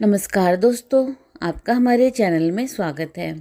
नमस्कार दोस्तों, आपका हमारे चैनल में स्वागत है।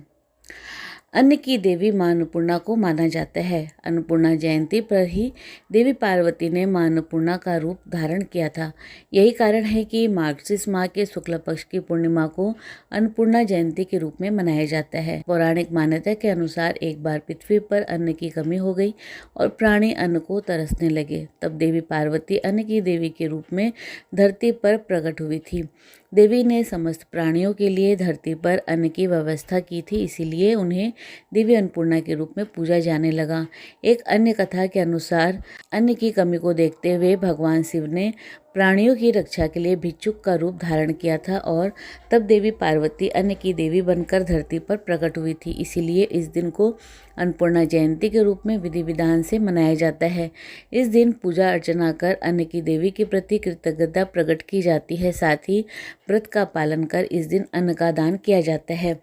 अन्न की देवी माँ अन्नपूर्णा को माना जाता है। अन्नपूर्णा जयंती पर ही देवी पार्वती ने माँ अन्नपूर्णा का रूप धारण किया था। यही कारण है कि मार्गशीर्ष माह के शुक्ल पक्ष की पूर्णिमा को अन्नपूर्णा जयंती के रूप में मनाया जाता है। पौराणिक मान्यता के अनुसार एक बार पृथ्वी पर अन्न की कमी हो गई और प्राणी अन्न को तरसने लगे। तब देवी पार्वती अन्न की देवी के रूप में धरती पर प्रकट हुई थी। देवी ने समस्त प्राणियों के लिए धरती पर अन्न की व्यवस्था की थी, इसीलिए उन्हें देवी अन्नपूर्णा के रूप में पूजा जाने लगा। एक अन्य कथा के अनुसार अन्न की कमी को देखते हुए भगवान शिव ने प्राणियों की रक्षा के लिए भिक्षुक का रूप धारण किया था और तब देवी पार्वती अन्न की देवी बनकर धरती पर प्रकट हुई थी। इसीलिए इस दिन को अन्नपूर्णा जयंती के रूप में विधि विधान से मनाया जाता है। इस दिन पूजा अर्चना कर अन्न की देवी के प्रति कृतज्ञता प्रकट की जाती है। साथ ही व्रत का पालन कर इस दिन अन्न का दान किया जाता है।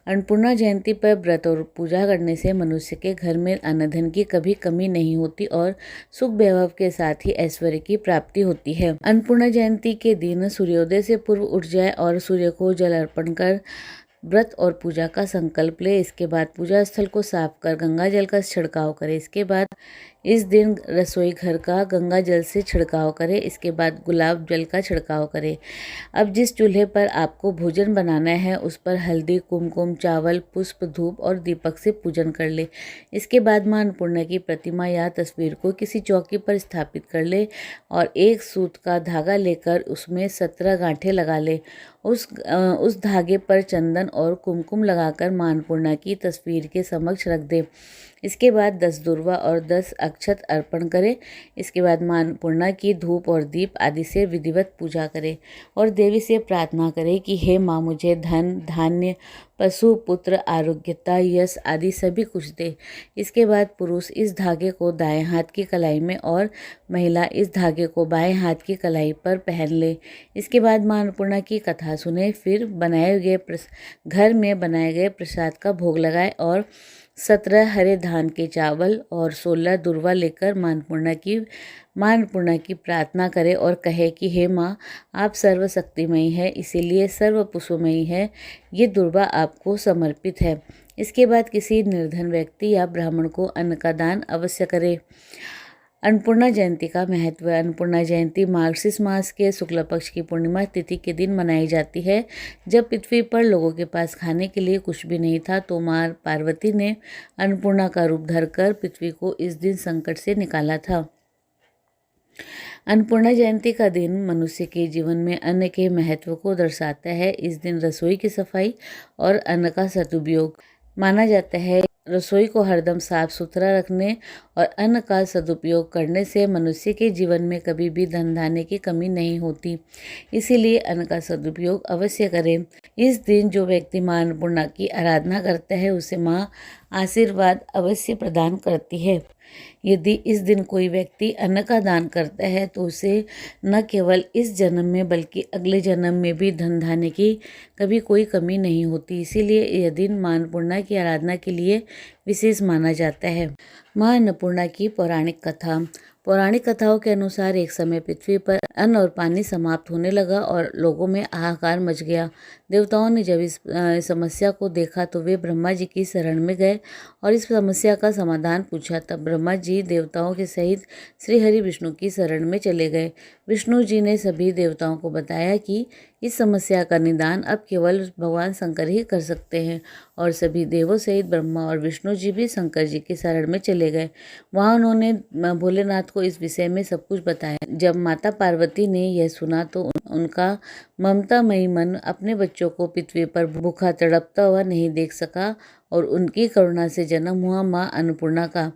अन्नपूर्णा जयंती पर व्रत और पूजा करने से मनुष्य के घर में अन्न धन की कभी कमी नहीं होती और सुख वैभव के साथ ही ऐश्वर्य की प्राप्ति होती है। अन्नपूर्णा जयंती के दिन सूर्योदय से पूर्व उठ जाए और सूर्य को जल अर्पण कर व्रत और पूजा का संकल्प ले। इसके बाद पूजा स्थल को साफ कर गंगा जल का छिड़काव करें। इसके बाद इस दिन रसोई घर का गंगा जल से छिड़काव करें। इसके बाद गुलाब जल का छिड़काव करें। अब जिस चूल्हे पर आपको भोजन बनाना है उस पर हल्दी, कुमकुम, चावल, पुष्प, धूप और दीपक से पूजन कर ले। इसके बाद मां अन्नपूर्णा की प्रतिमा या तस्वीर को किसी चौकी पर स्थापित कर ले और एक सूत का धागा लेकर उसमें 17 गांठें लगा ले। उस धागे पर चंदन और कुमकुम लगाकर मां अन्नपूर्णा की तस्वीर के समक्ष रख दे। इसके बाद 10 दुर्वा और 10 अक्षत अर्पण करें। इसके बाद मां अन्नपूर्णा की धूप और दीप आदि से विधिवत पूजा करें और देवी से प्रार्थना करें कि हे माँ, मुझे धन, धान्य, पशु, पुत्र, आरोग्यता, यश आदि सभी कुछ दे। इसके बाद पुरुष इस धागे को दाएं हाथ की कलाई में और महिला इस धागे को बाएं हाथ की कलाई पर पहन ले। इसके बाद मां अन्नपूर्णा की कथा सुने, फिर घर में बनाए गए प्रसाद का भोग लगाए और 17 हरे धान के चावल और 16 दुर्वा लेकर मां अन्नपूर्णा की प्रार्थना करे और कहे कि हे माँ, आप सर्वशक्तिमयी है, इसीलिए सर्वपुष्पमयी है। ये दुर्वा आपको समर्पित है। इसके बाद किसी निर्धन व्यक्ति या ब्राह्मण को अन्न का दान अवश्य करे। अन्नपूर्णा जयंती का महत्व। अन्नपूर्णा जयंती मार्गशीर्ष मास के शुक्ल पक्ष की पूर्णिमा तिथि के दिन मनाई जाती है। जब पृथ्वी पर लोगों के पास खाने के लिए कुछ भी नहीं था तो मां पार्वती ने अन्नपूर्णा का रूप धरकर पृथ्वी को इस दिन संकट से निकाला था। अन्नपूर्णा जयंती का दिन मनुष्य के जीवन में अन्न के महत्व को दर्शाता है। इस दिन रसोई की सफाई और अन्न का सदुपयोग माना जाता है। रसोई को हरदम साफ सुथरा रखने और अन्न का सदुपयोग करने से मनुष्य के जीवन में कभी भी धन धान्य की कमी नहीं होती। इसीलिए अन्न का सदुपयोग अवश्य करें। इस दिन जो व्यक्ति मां अन्नपूर्णा की आराधना करता है उसे मां आशीर्वाद अवश्य प्रदान करती है। यदि इस दिन कोई व्यक्ति अन्न का दान करता है तो उसे न केवल इस जन्म में बल्कि अगले जन्म में भी धन धान्य की कभी कोई कमी नहीं होती। इसीलिए यह दिन मां अन्नपूर्णा की आराधना के लिए विशेष माना जाता है। मां अन्नपूर्णा की पौराणिक कथा। पौराणिक कथाओं के अनुसार एक समय पृथ्वी पर अन्न और पानी समाप्त होने लगा और लोगों में हाहाकार मच गया। देवताओं ने जब इस समस्या को देखा तो वे ब्रह्मा जी की शरण में गए और इस समस्या का समाधान पूछा। तब ब्रह्मा जी देवताओं के सहित श्री हरि विष्णु की शरण में चले गए। विष्णु जी ने सभी देवताओं को बताया कि इस समस्या का निदान अब केवल भगवान शंकर ही कर सकते हैं और सभी देवों सहित ब्रह्मा और विष्णु जी भी शंकर जी की शरण में चले गए। वहाँ उन्होंने भोलेनाथ को इस विषय में सब कुछ बताया। जब माता पार्वती ने यह सुना तो उनका ममतामयी मन अपने बच्चों को पृथ्वी पर भूखा तड़पता हुआ नहीं देख सका और उनकी करुणा से जन्म हुआ मां अन्नपूर्णा का,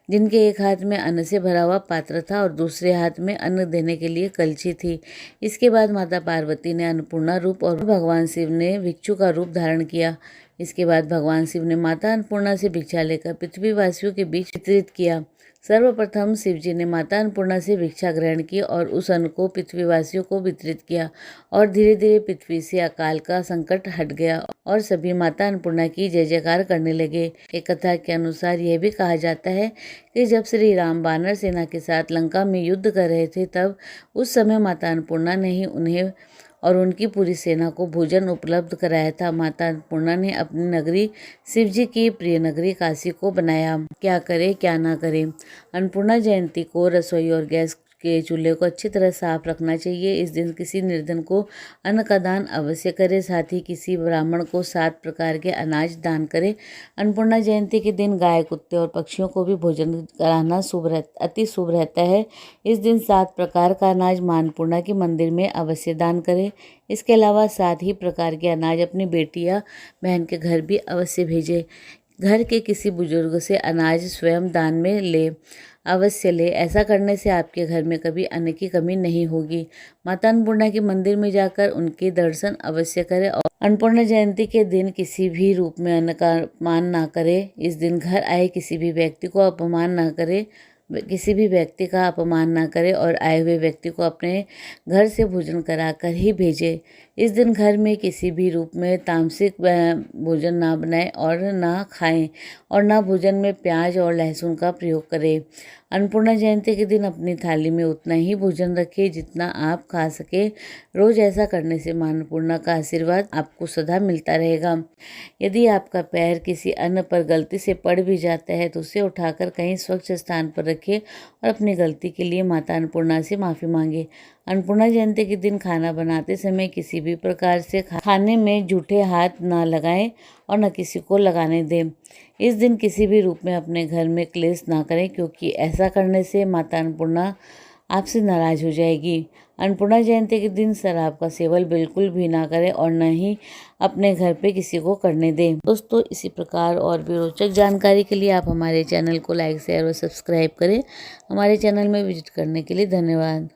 जिनके एक हाथ में अन्न से भरा हुआ पात्र था और दूसरे हाथ में अन्न देने के लिए कलछी थी। इसके बाद माता पार्वती ने अन्नपूर्णा रूप और भगवान शिव ने भिक्षु का रूप धारण किया। इसके बाद भगवान शिव ने माता अन्नपूर्णा से भिक्षा लेकर पृथ्वीवासियों के बीच वितरित किया। सर्वप्रथम शिवजी ने माता अन्नपूर्णा से भिक्षा ग्रहण की और उस अन्न को पृथ्वीवासियों को वितरित किया और धीरे धीरे पृथ्वी से अकाल का संकट हट गया और सभी माता अन्नपूर्णा की जय जयकार करने लगे। एक कथा के अनुसार यह भी कहा जाता है कि जब श्री राम वानर सेना के साथ लंका में युद्ध कर रहे थे तब उस समय माता अन्नपूर्णा ने ही उन्हें और उनकी पूरी सेना को भोजन उपलब्ध कराया था। माता अन्नपूर्णा ने अपनी नगरी शिव जी की प्रिय नगरी काशी को बनाया। क्या करे क्या ना करे। अन्नपूर्णा जयंती को रसोई और गैस के चूल्हे को अच्छी तरह साफ रखना चाहिए। इस दिन किसी निर्धन को अन्न का दान अवश्य करें। साथ ही किसी ब्राह्मण को 7 प्रकार के अनाज दान करें। अन्नपूर्णा जयंती के दिन गाय, कुत्ते और पक्षियों को भी भोजन कराना अति शुभ रहता है। इस दिन 7 प्रकार का अनाज मां अन्नपूर्णा के मंदिर में अवश्य दान करें। इसके अलावा 7 ही प्रकार के अनाज अपनी बेटी या बहन के घर भी अवश्य भेजें। घर के किसी बुजुर्ग से अनाज स्वयं दान में अवश्य ले। ऐसा करने से आपके घर में कभी अन्न की कमी नहीं होगी। माता अन्नपूर्णा के मंदिर में जाकर उनके दर्शन अवश्य करें और अन्नपूर्णा जयंती के दिन किसी भी रूप में अन्न का अपमान ना करें। इस दिन घर आए किसी भी व्यक्ति का अपमान ना करें और आए हुए व्यक्ति को अपने घर से भोजन कराकर ही भेजें। इस दिन घर में किसी भी रूप में तामसिक भोजन ना बनाएं और ना खाएं और ना भोजन में प्याज और लहसुन का प्रयोग करें। अन्नपूर्णा जयंती के दिन अपनी थाली में उतना ही भोजन रखें जितना आप खा सके। रोज ऐसा करने से मां अन्नपूर्णा का आशीर्वाद आपको सदा मिलता रहेगा। यदि आपका पैर किसी अन्न पर गलती से पड़ भी जाता है तो उसे उठाकर कहीं स्वच्छ स्थान पर रखें और अपनी गलती के लिए माता अन्नपूर्णा से माफ़ी मांगे। अन्नपूर्णा जयंती के दिन खाना बनाते समय किसी भी प्रकार से खाने में जूठे हाथ ना लगाएं और न किसी को लगाने दें। इस दिन किसी भी रूप में अपने घर में क्लेश ना करें, क्योंकि ऐसा करने से माता अन्नपूर्णा आपसे नाराज हो जाएगी। अन्नपूर्णा जयंती के दिन शराब का सेवन बिल्कुल भी ना करें और न ही अपने घर पे किसी को करने दें। दोस्तों, इसी प्रकार और भी रोचक जानकारी के लिए आप हमारे चैनल को लाइक, शेयर और सब्सक्राइब करें। हमारे चैनल में विजिट करने के लिए धन्यवाद।